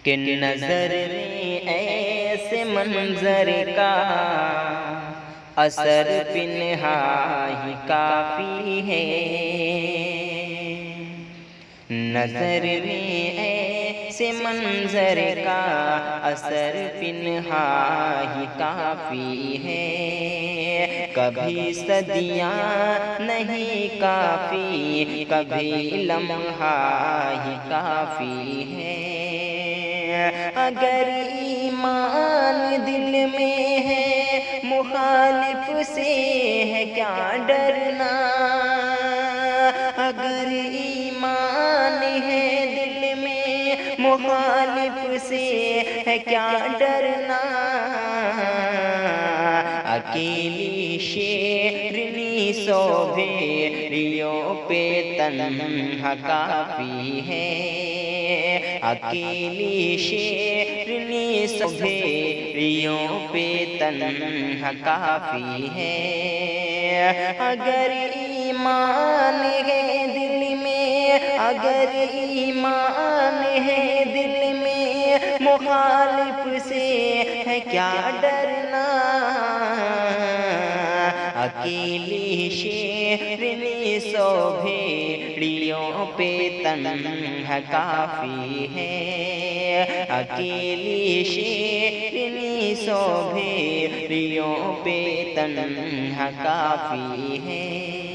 کہ نظر میں ایسے منظر کا اثر پنہا ہی کافی ہے، نظر میں ایسے منظر کا اثر پنہا ہی کافی ہے، کبھی صدیاں نہیں کافی، کبھی لمحہ ہی کافی ہے۔ اگر ایمان دل میں ہے مخالف سے ہے کیا ڈرنا، اگر ایمان ہے دل میں مخالف سے ہے کیا ڈرنا، اکیلی شیرنی سو بھیڑیوں پہ تنہا کافی ہے، اکیلی شیرنی سو بھیڑیوں پہ تنہا کافی ہے۔ اگر ایمان ہے دل میں، اگر ایمان ہے دل میں مخالف سے ہے کیا ڈرنا، اکیلی شیرنی سو بھیڑیوں پہ تنہا کافی ہے، اکیلی شیرنی سو بھیڑیوں پہ تنہا کافی ہے۔